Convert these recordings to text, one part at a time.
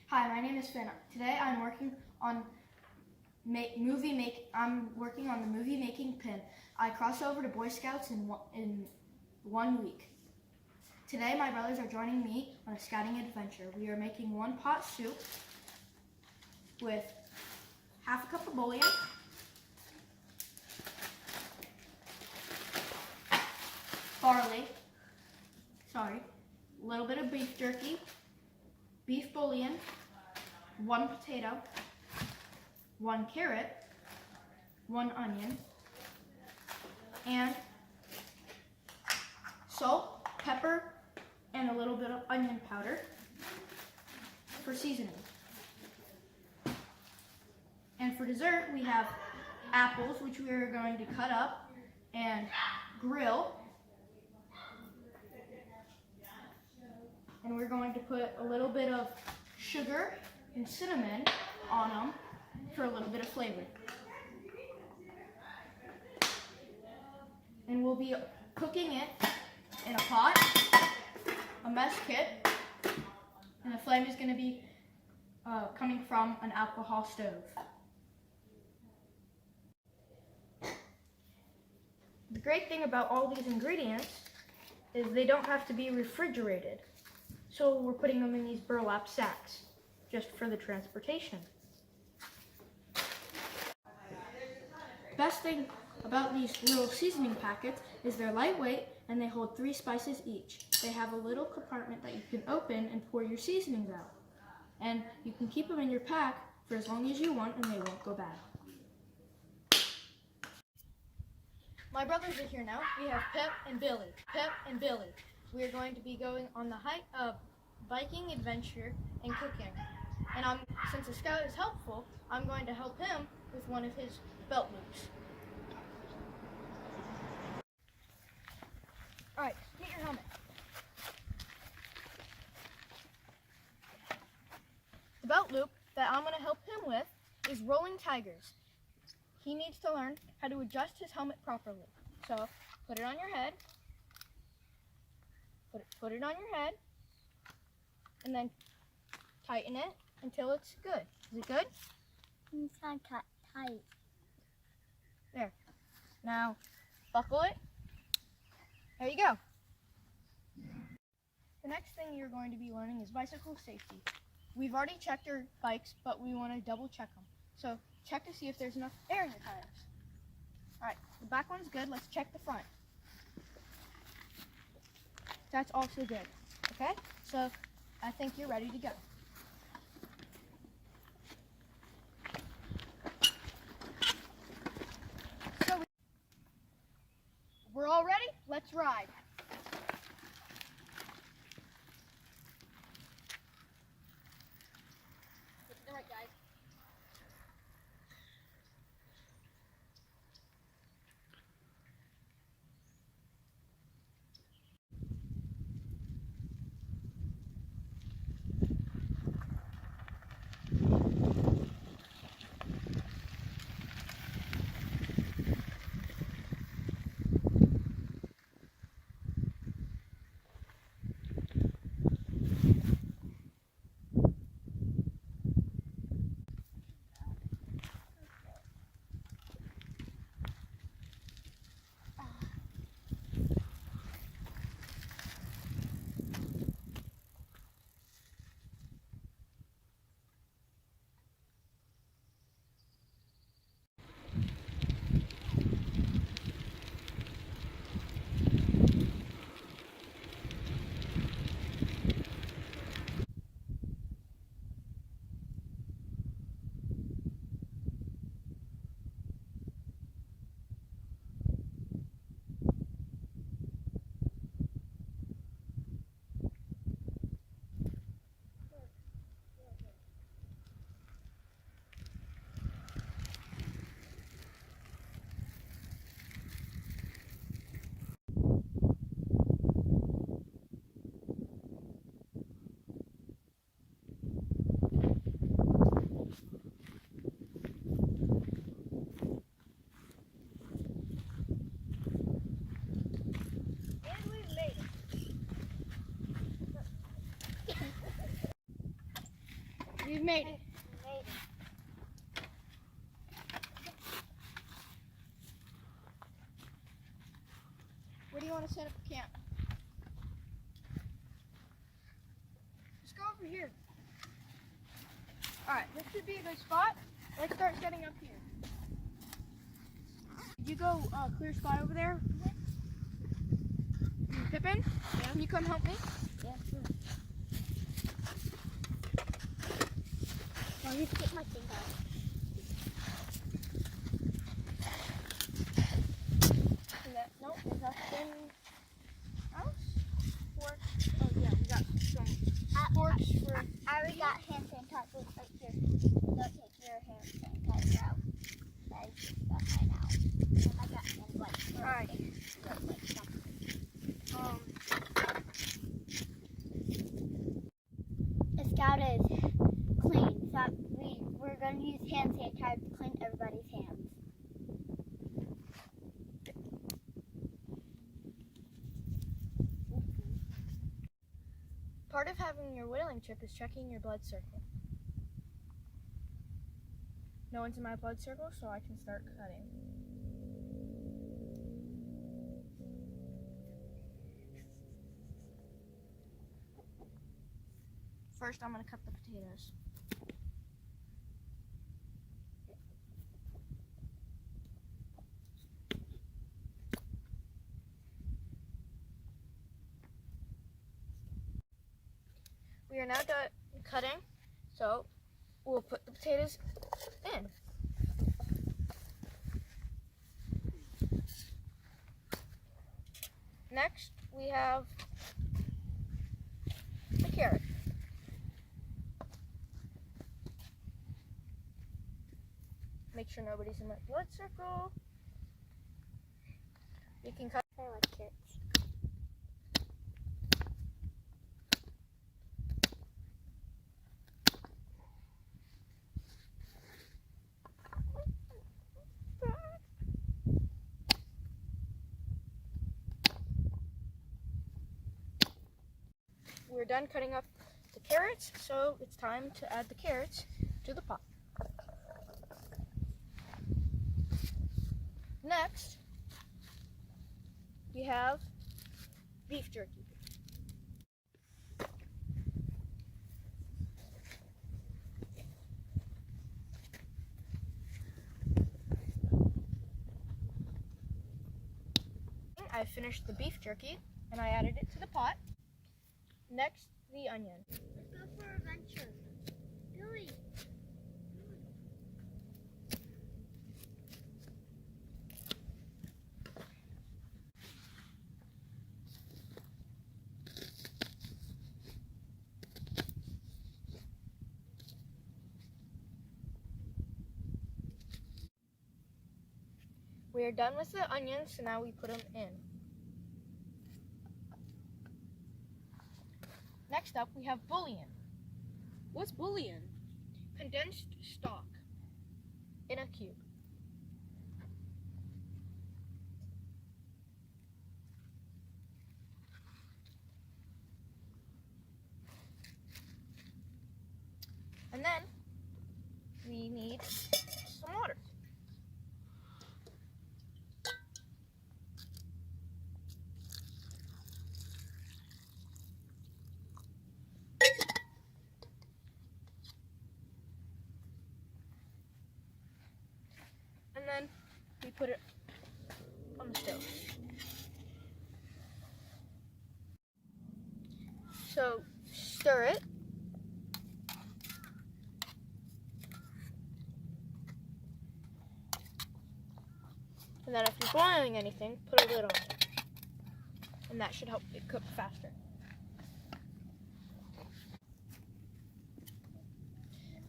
Hi, my name is Finn. Today I'm working on the movie making pin. I crossed over to Boy Scouts in 1 week. Today my brothers are joining me on a scouting adventure. We are making one pot soup with half a cup of bouillon, barley, a little bit of beef jerky, beef bouillon, 1 potato, 1 carrot, 1 onion, and salt, pepper, and a little bit of onion powder for seasoning. And for dessert, we have apples, which we are going to cut up and grill. And we're going to put a little bit of sugar and cinnamon on them for a little bit of flavor. And we'll be cooking it in a pot, a mess kit, and the flame is going to be coming from an alcohol stove. The great thing about all these ingredients is they don't have to be refrigerated. So we're putting them in these burlap sacks, just for the transportation. Best thing about these little seasoning packets is they're lightweight and they hold 3 spices each. They have a little compartment that you can open and pour your seasonings out. And you can keep them in your pack for as long as you want and they won't go bad. My brothers are here now. We have Pep and Billy. Pep and Billy. We are going to be going on the biking adventure and cooking. And since a scout is helpful, I'm going to help him with one of his belt loops. Alright, get your helmet. The belt loop that I'm going to help him with is rolling tigers. He needs to learn how to adjust his helmet properly. So, put it on your head. Put it on your head. And then tighten it until it's good. Is it good? It's not tight. There. Now, buckle it. There you go. The next thing you're going to be learning is bicycle safety. We've already checked your bikes, but we want to double check them. So check to see if there's enough air in the tires. Alright, the back one's good. Let's check the front. That's also good. Okay? So I think you're ready to go. So we're all ready? Let's ride. Get to the right, guys. We've made it. Where do you want to set up a camp? Let's go over here. Alright, this should be a good spot. Let's start setting up here. Did you go clear spot over there? Pippin? Yeah. Can you come help me? Yeah, sure. Well, I need to get my thing out. Nope, there's nothing else. Forks. Oh yeah, we got some forks for. I already got hand sanitizer right here. Go take your hand sanitizer out. That is stuff right now. And I got hand wipes. Alright. The scout is clean, so we're going to use hand sanitizer to clean everybody's hands. Part of having your whittling trip is checking your blood circle. No one's in my blood circle, so I can start cutting. First, I'm going to cut the potatoes. We are now done cutting, so we'll put the potatoes in. Next, we have the carrot. Make sure nobody's in my blood circle. You can cut. I like carrots. We're done cutting up the carrots, so it's time to add the carrots to the pot. Next, we have beef jerky. I finished the beef jerky and I added it to the pot. Next, the onion. Let's go for an adventure. Billy. We are done with the onions, so now we put them in. Next up, we have bouillon. What's bouillon? Condensed stock in a cube. And then we need some water. And then we put it on the stove. So stir it. And then if you're boiling anything, put a lid on it. And that should help it cook faster.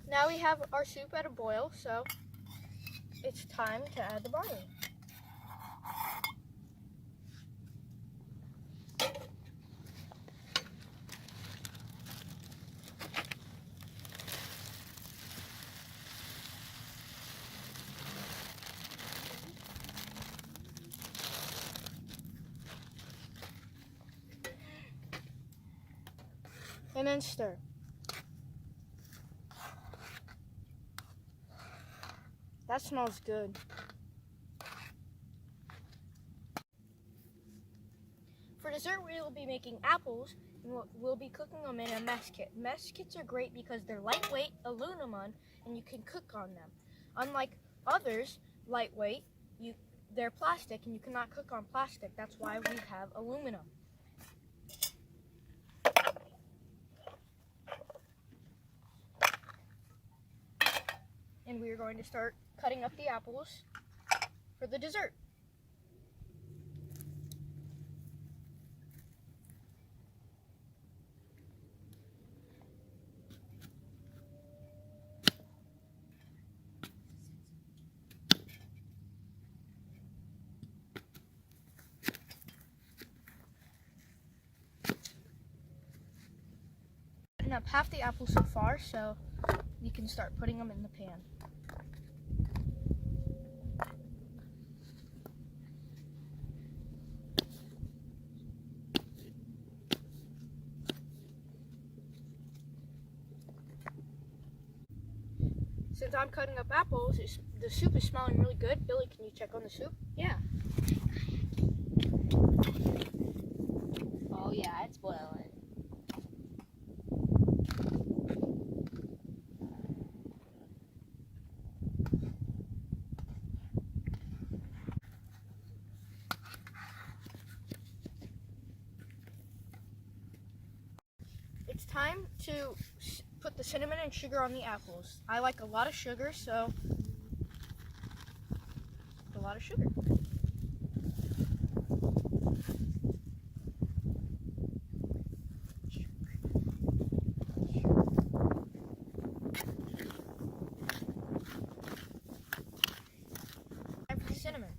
Now we have our soup at a boil, so it's time to add the barley. And then stir. That smells good. For dessert, we will be making apples, and we'll be cooking them in a mess kit. Mess kits are great because they're lightweight, aluminum, and you can cook on them. Unlike others, lightweight, they're plastic, and you cannot cook on plastic. That's why we have aluminum. And we are going to start cutting up the apples for the dessert. Cutting up half the apples so far, so you can start putting them in the pan. Since I'm cutting up apples, the soup is smelling really good. Billy, can you check on the soup? Yeah. Oh yeah, it's boiling. It's time to put the cinnamon and sugar on the apples. I like a lot of sugar, so a lot of sugar. Time for the cinnamon.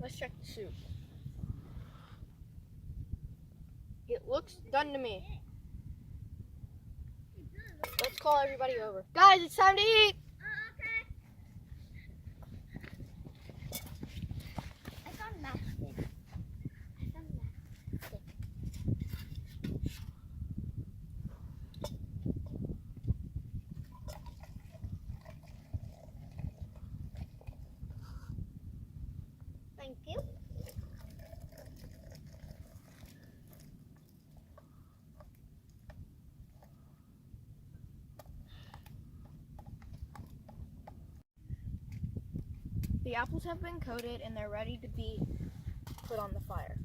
Let's check the soup. It looks done to me. Let's call everybody over. Guys, it's time to eat! I found mastic. Thank you. The apples have been coated and they're ready to be put on the fire.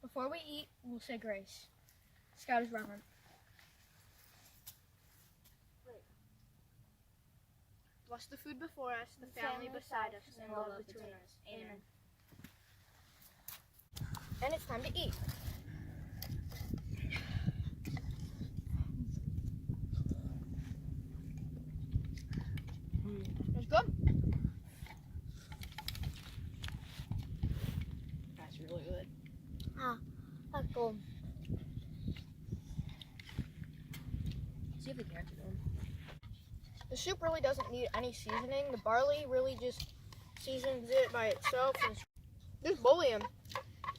Before we eat, we'll say grace. Scout is reverent. Bless the food before us, the family beside us, and love between us. Amen. And it's time to eat. It's good. That's really good. That's good. See if the carrots are good. The soup really doesn't need any seasoning. The barley really just seasons it by itself. And this bouillon,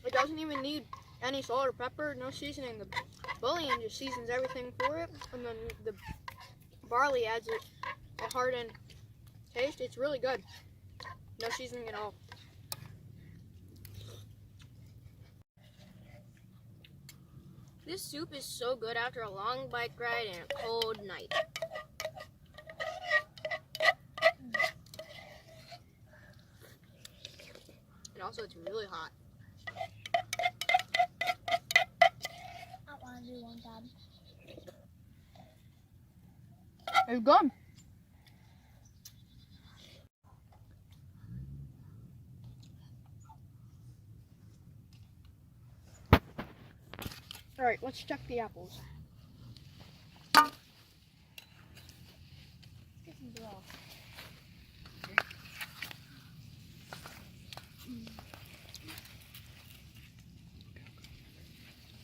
it doesn't even need any salt or pepper, no seasoning. The bouillon just seasons everything for it, and then the barley adds it a hardened taste. It's really good. No seasoning at all. This soup is so good after a long bike ride and a cold night. And also it's really hot. I want to do one, Dad. It's good. All right, let's check the apples.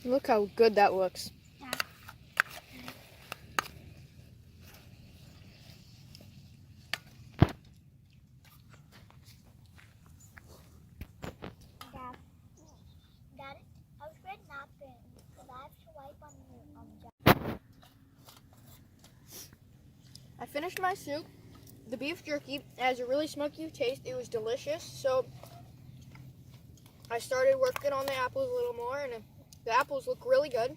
Look how good that looks. Yeah. Dad, I was good napping because I have to wipe on your I finished my soup. The beef jerky has a really smoky taste. It was delicious. So I started working on the apples a little more, and the apples look really good.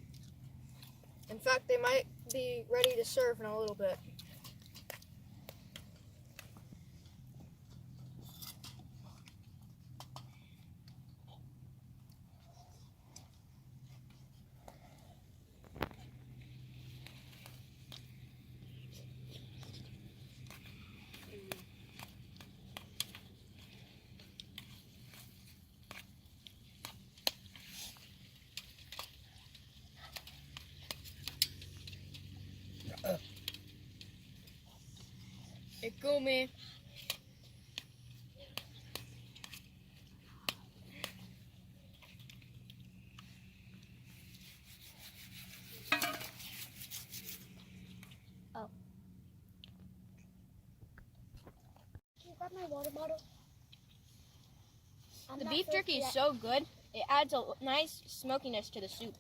In fact, they might be ready to serve in a little bit. It go, man. Can you grab my water bottle? The beef jerky is so good. It adds a nice smokiness to the soup.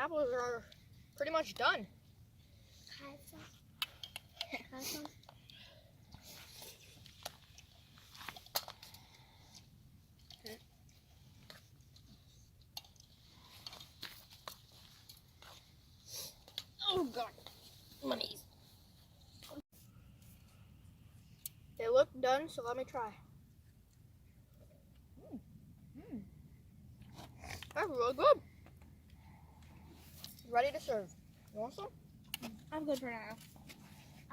Apples are pretty much done. Can I have some? Can I have some? Oh God, my knees. They look done, so let me try. That's really good. Ready to serve. You want some? I'm good for now.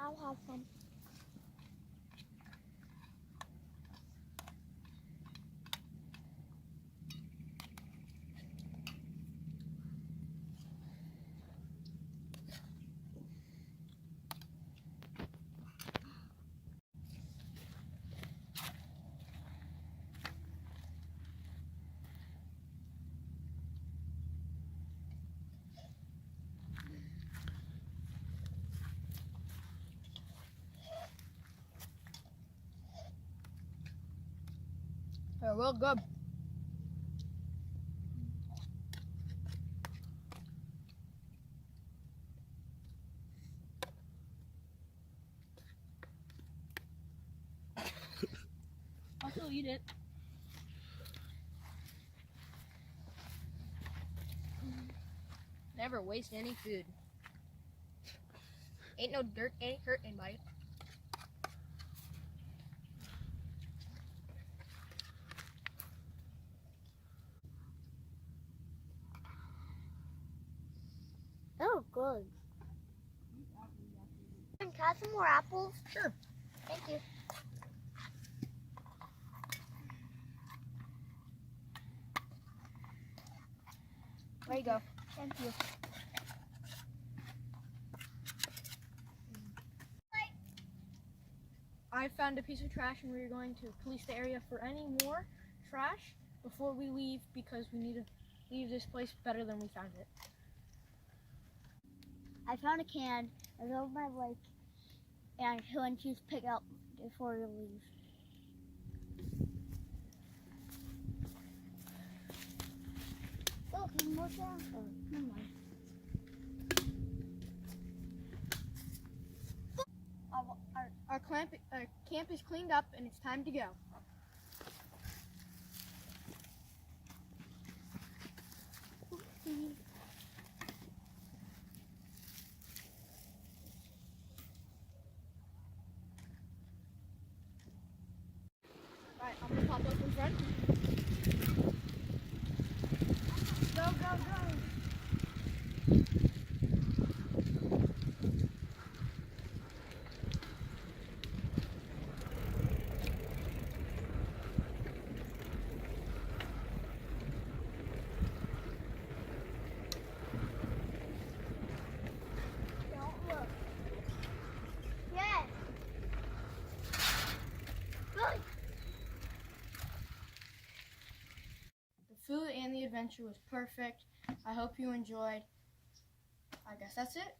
I'll have some. They're real good. I'll still eat it. Never waste any food. Ain't no dirt, ain't hurt anybody. Oh, good. Can I have some more apples? Sure. Thank you. There you go. Thank you. I found a piece of trash and we're going to police the area for any more trash before we leave because we need to leave this place better than we found it. I found a can. I filled my lake, and who and choose pick up before you leave. Oh, can you more down? Oh, never mind. Our camp is cleaned up and it's time to go. Alright, I'm gonna pop up in front. Go, go, go! adventure was perfect. I hope you enjoyed. I guess that's it.